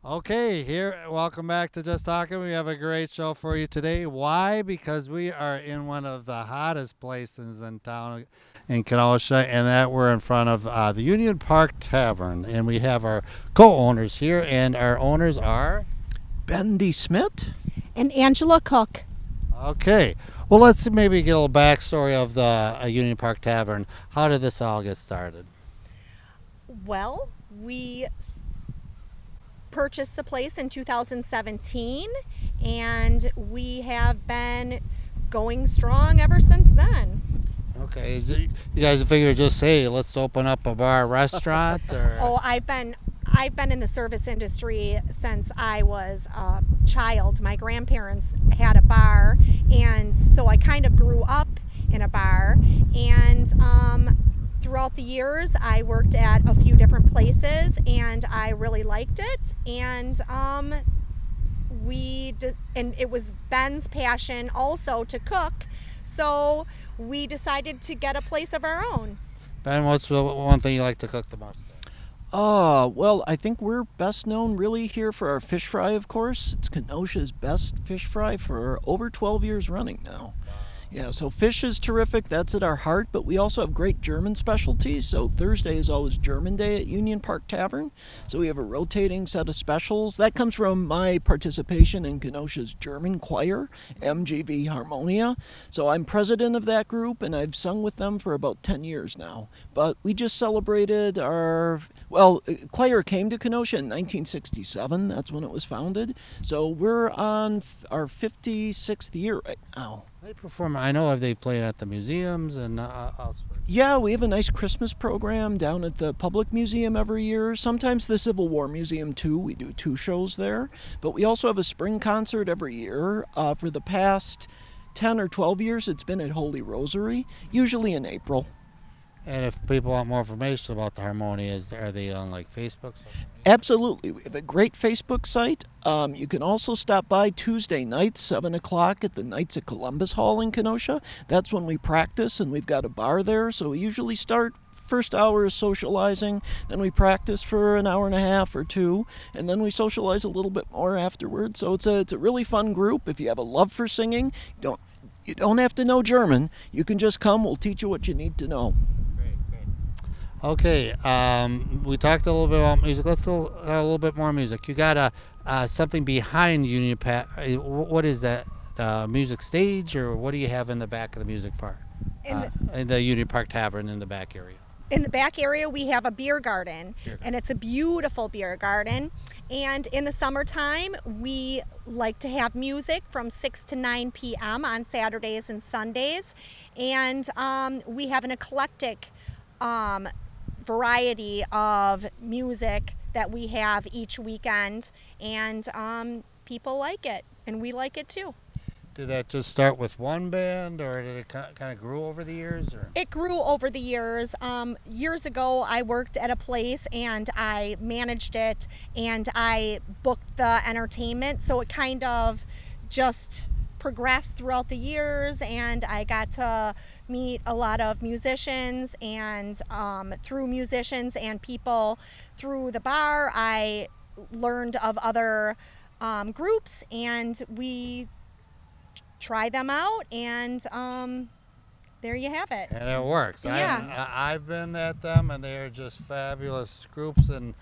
Okay, welcome back to Just Talking. We have a great show for you today. Why? Because we are in one of the hottest places in town in Kenosha, and that we're in front of the Union Park Tavern. And we have our co owners here, and our owners are. Ben DeSmidt. And Angela Cook. Okay, well, let's maybe get a little backstory of the Union Park Tavern. How did this all get started? Well, we purchased the place in 2017 and we have been going strong ever since then. Okay, you guys figure just, hey, let's open up a bar restaurant? Or? Oh, I've been in the service industry since I was a child. My grandparents had a bar, and so I kind of grew up in a bar. And throughout the years, I worked at a few different places, and I really liked it. And and it was Ben's passion also to cook, so we decided to get a place of our own. Ben, what's the one thing you like to cook the most? Well, I think we're best known really here for our fish fry, of course. It's Kenosha's best fish fry for over 12 years running now. Yeah, so fish is terrific. That's at our heart, but we also have great German specialties. So Thursday is always German Day at Union Park Tavern. So we have a rotating set of specials. That comes from my participation in Kenosha's German choir, MGV Harmonia. So I'm president of that group, and I've sung with them for about 10 years now. But we just celebrated choir came to Kenosha in 1967. That's when it was founded. So we're on our 56th year right now. They perform. I know they played at the museums and elsewhere. Yeah, we have a nice Christmas program down at the Public Museum every year. Sometimes the Civil War Museum too. We do 2 shows there. But we also have a spring concert every year. For the past 10 or 12 years, it's been at Holy Rosary, usually in April. And if people want more information about the Harmonia, are they on like Facebook? Absolutely. We have a great Facebook site. You can also stop by Tuesday nights, 7 o'clock at the Knights of Columbus Hall in Kenosha. That's when we practice, and we've got a bar there. So we usually start, first hour is socializing, then we practice for an hour and a half or 2, and then we socialize a little bit more afterwards. So it's a really fun group. If you have a love for singing, you don't have to know German. You can just come. We'll teach you what you need to know. Okay, we talked a little bit about music. Let's a little bit more music. You got something behind Union Park. What is that? Music stage, or what do you have in the back of the music part? In the Union Park Tavern in the back area. In the back area, we have a beer garden, and it's a beautiful beer garden. And in the summertime, we like to have music from 6 to 9 p.m. on Saturdays and Sundays. And we have an eclectic variety of music that we have each weekend, and people like it, and we like it too. Did that just start with one band, or did it kind of grow over the years? Or? It grew over the years. Years ago, I worked at a place and I managed it, and I booked the entertainment, so it kind of just progressed throughout the years, and I got to meet a lot of musicians, and through musicians and people through the bar, I learned of other groups, and we try them out, and there you have it. And it works. Yeah. I've been at them, and they're just fabulous groups, and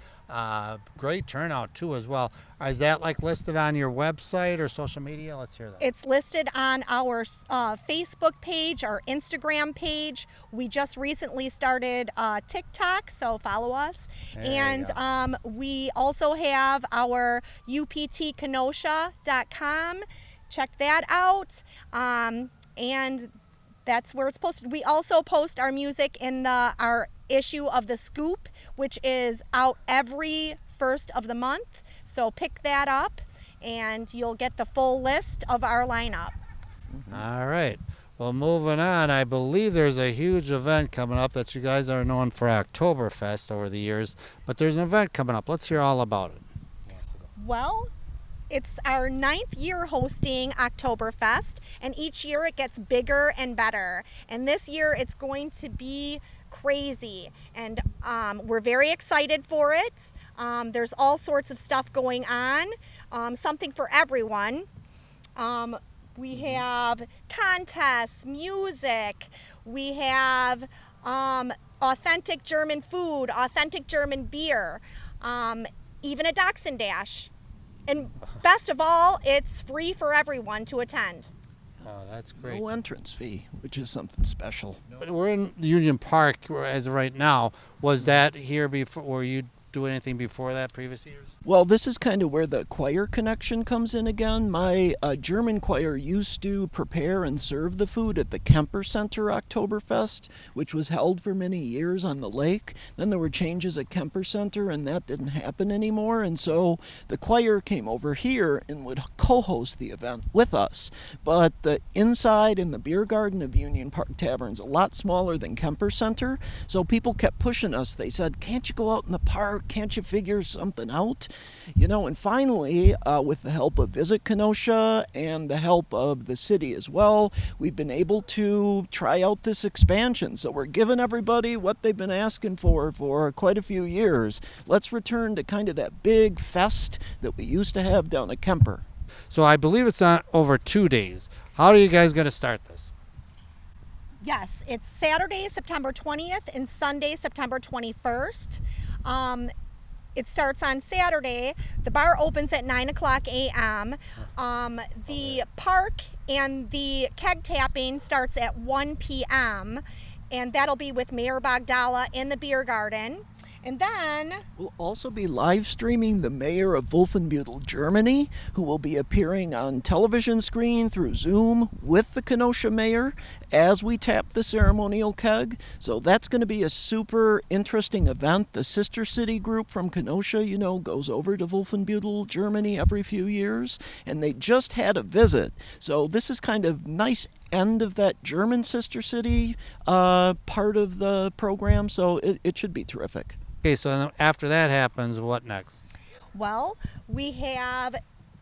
great turnout too as well. Is that like listed on your website or social media? Let's hear that. It's listed on our Facebook page, our Instagram page. We just recently started TikTok, so follow us. And we also have our uptkenosha.com. Check that out. And that's where it's posted. We also post our music in our issue of The Scoop, which is out every first of the month. So pick that up, and you'll get the full list of our lineup. All right. Well, moving on, I believe there's a huge event coming up that you guys are known for Oktoberfest over the years, but there's an event coming up. Let's hear all about it. Well, it's our 9th year hosting Oktoberfest, and each year it gets bigger and better. And this year it's going to be crazy, and we're very excited for it. There's all sorts of stuff going on, something for everyone. We have contests, music. We have authentic German food, authentic German beer, even a Dachshund Dash. And best of all, it's free for everyone to attend. Oh, that's great. No entrance fee, which is something special. But we're in Union Park as of right now. Was that here before? Were you doing anything before that, previous years? Well, this is kind of where the choir connection comes in again. My German choir used to prepare and serve the food at the Kemper Center Oktoberfest, which was held for many years on the lake. Then there were changes at Kemper Center, and that didn't happen anymore. And so the choir came over here and would co-host the event with us. But the inside in the beer garden of Union Park Tavern is a lot smaller than Kemper Center. So people kept pushing us. They said, "Can't you go out in the park? Can't you figure something out?" And finally, with the help of Visit Kenosha and the help of the city as well, we've been able to try out this expansion. So we're giving everybody what they've been asking for quite a few years. Let's return to kind of that big fest that we used to have down at Kemper. So I believe it's on over 2 days. How are you guys going to start this? Yes, it's Saturday, September 20th and Sunday, September 21st. It starts on Saturday. The bar opens at 9 o'clock a.m. The park and the keg tapping starts at 1 p.m. And that'll be with Mayor Bogdala in the beer garden. And then we'll also be live streaming the mayor of Wolfenbüttel, Germany, who will be appearing on television screen through Zoom with the Kenosha mayor as we tap the ceremonial keg. So that's going to be a super interesting event. The sister city group from Kenosha, goes over to Wolfenbüttel, Germany every few years, and they just had a visit. So this is kind of nice end of that German sister city part of the program. So it should be terrific. Okay, so after that happens, what next? Well, we have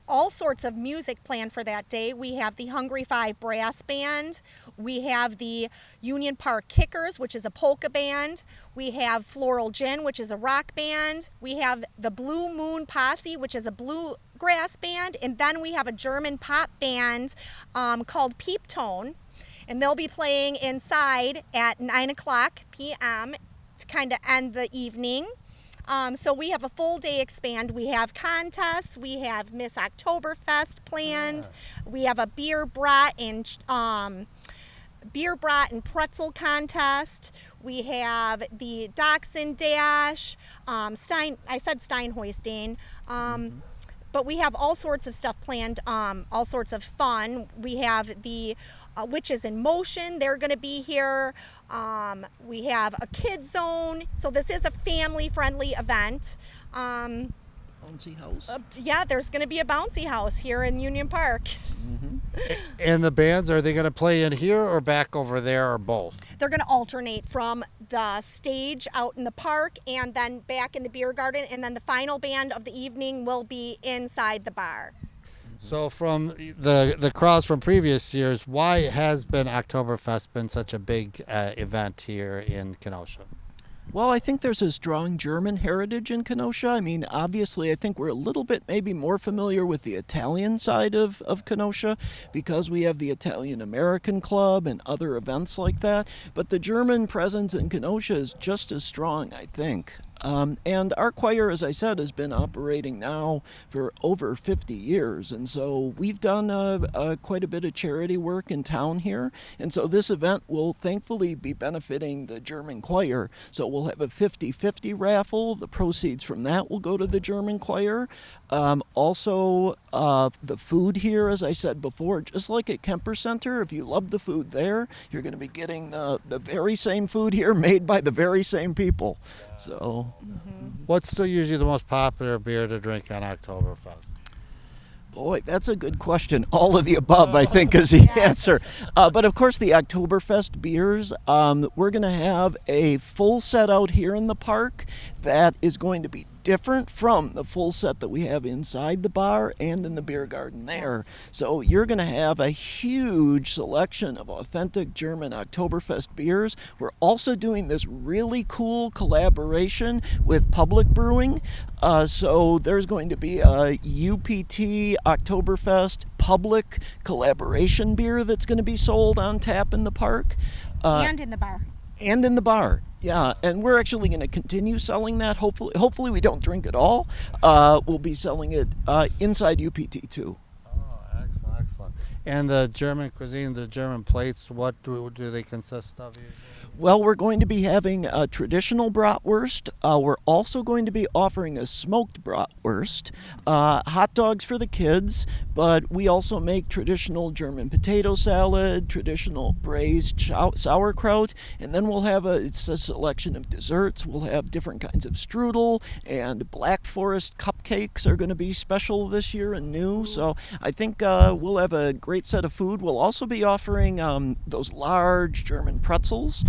all sorts of music planned for that day. We have the Hungry Five Brass Band. We have the Union Park Kickers, which is a polka band. We have Floral Gin, which is a rock band. We have the Blue Moon Posse, which is a bluegrass band. And then we have a German pop band called Peep Tone. And they'll be playing inside at 9 o'clock p.m. to kind of end the evening. So we have a full day expand. We have contests. We have Miss Oktoberfest planned. We have a beer brat and pretzel contest. We have the Dachshund Dash. I said Steinhoisting. But we have all sorts of stuff planned, all sorts of fun. We have the Witches in Motion. They're going to be here. We have a kid zone. So this is a family-friendly event. Bouncy house. Yeah, there's going to be a bouncy house here in Union Park. Mm-hmm. And the bands, are they going to play in here or back over there or both? They're going to alternate from the stage out in the park and then back in the beer garden. And then the final band of the evening will be inside the bar. So from the crowds from previous years, why has Oktoberfest been such a big event here in Kenosha? Well, I think there's a strong German heritage in Kenosha. I mean, obviously, I think we're a little bit maybe more familiar with the Italian side of Kenosha because we have the Italian American Club and other events like that. But the German presence in Kenosha is just as strong, I think. And our choir, as I said, has been operating now for over 50 years. And so we've done quite a bit of charity work in town here. And so this event will thankfully be benefiting the German choir. So we'll have a 50-50 raffle. The proceeds from that will go to the German choir. Also, the food here, as I said before, just like at Kemper Center, if you love the food there, you're going to be getting the very same food here made by the very same people. So, What's still usually the most popular beer to drink on Oktoberfest? boy, that's a good question. All of the above, I think, is the answer. But of course, the Oktoberfest beers, we're going to have a full set out here in the park that is going to be different from the full set that we have inside the bar and in the beer garden there. So you're going to have a huge selection of authentic German Oktoberfest beers. We're also doing this really cool collaboration with Public Brewing. So there's going to be a UPT Oktoberfest public collaboration beer that's going to be sold on tap in the park. And in the bar. And in the bar, yeah. And we're actually going to continue selling that. Hopefully we don't drink it all. We'll be selling it inside UPT too. Oh, excellent. And the German cuisine, the German plates, what do they consist of usually? Well, we're going to be having a traditional bratwurst. We're also going to be offering a smoked bratwurst, hot dogs for the kids, but we also make traditional German potato salad, traditional braised sauerkraut, and then we'll have a selection of desserts. We'll have different kinds of strudel, and Black Forest cupcakes are going to be special this year and new. So I think we'll have a great set of food. We'll also be offering those large German pretzels.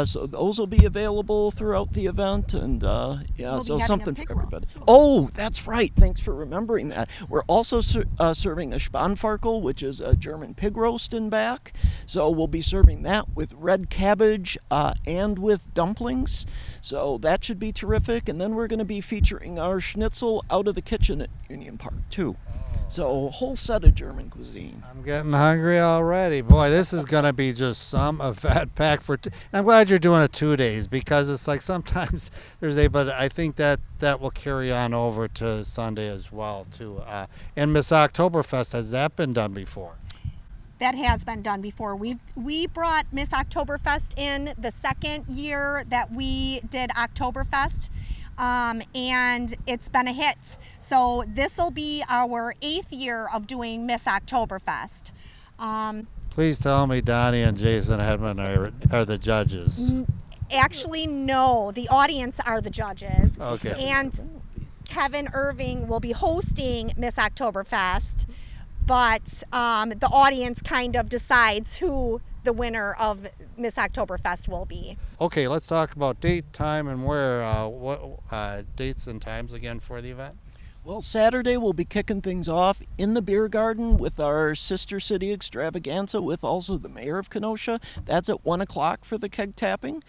So those will be available throughout the event, and so something for everybody. Oh, that's right. Thanks for remembering that. We're also serving a Spanferkel, which is a German pig roast in back. So we'll be serving that with red cabbage and with dumplings. So that should be terrific. And then we're going to be featuring our schnitzel out of the kitchen at Union Park too. So a whole set of German cuisine. I'm getting hungry already. Boy, this is going to be just some event packed for I'm glad you're doing it 2 days, because it's like sometimes there's but I think that will carry on over to Sunday as well too. And Miss Oktoberfest, has that been done before? That has been done before. We brought Miss Oktoberfest in the second year that we did Oktoberfest. And it's been a hit. So this will be our 8th year of doing Miss Oktoberfest. Please tell me Donnie and Jason Hedman are the judges. Actually, no. The audience are the judges. Okay. And Kevin Irving will be hosting Miss Oktoberfest, but the audience kind of decides who the winner of Miss Oktoberfest will be. Okay, let's talk about date, time, and where. What dates and times again for the event? Well, Saturday we'll be kicking things off in the beer garden with our Sister City extravaganza with also the mayor of Kenosha. That's at 1 o'clock for the keg tapping.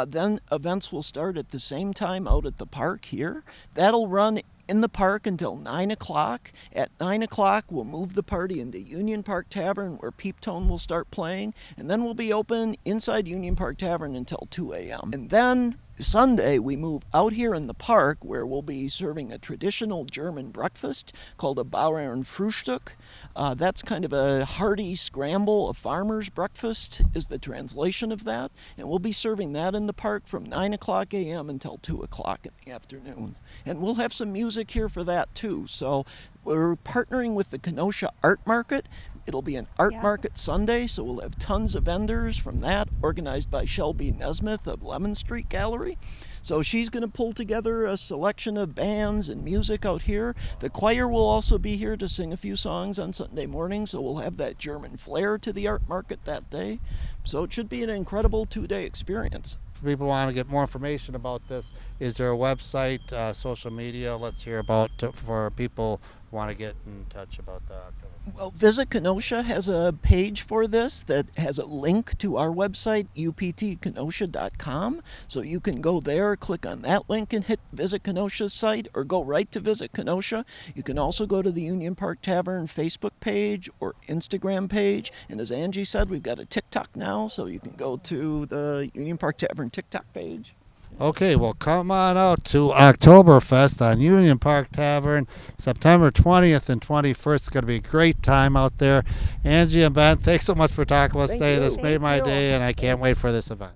Then events will start at the same time out at the park here. That'll run in the park until 9 o'clock. At 9 o'clock, we'll move the party into Union Park Tavern, where Peep Tone will start playing, and then we'll be open inside Union Park Tavern until 2 a.m. And then Sunday, we move out here in the park, where we'll be serving a traditional German breakfast called a Bauernfrühstück. That's kind of a hearty scramble, a farmer's breakfast is the translation of that. And we'll be serving that in the park from 9 o'clock a.m. until 2 o'clock in the afternoon. And we'll have some music here for that too. So we're partnering with the Kenosha Art Market. It'll be an art market Sunday, so we'll have tons of vendors from that, organized by Shelby Nesmith of Lemon Street Gallery. So she's going to pull together a selection of bands and music out here. The choir will also be here to sing a few songs on Sunday morning, so we'll have that German flair to the art market that day. So it should be an incredible 2-day experience. If people want to get more information about this, is there a website, social media? Let's hear about for people who want to get in touch about that. Well, Visit Kenosha has a page for this that has a link to our website, uptkenosha.com. So you can go there, click on that link and hit Visit Kenosha's site, or go right to Visit Kenosha. You can also go to the Union Park Tavern Facebook page or Instagram page. And as Angie said, we've got a TikTok now, so you can go to the Union Park Tavern TikTok page. Okay, well, come on out to Oktoberfest on Union Park Tavern, September 20th and 21st. It's going to be a great time out there. Angie and Ben, thanks so much for talking with us today. This made my day, and I can't wait for this event.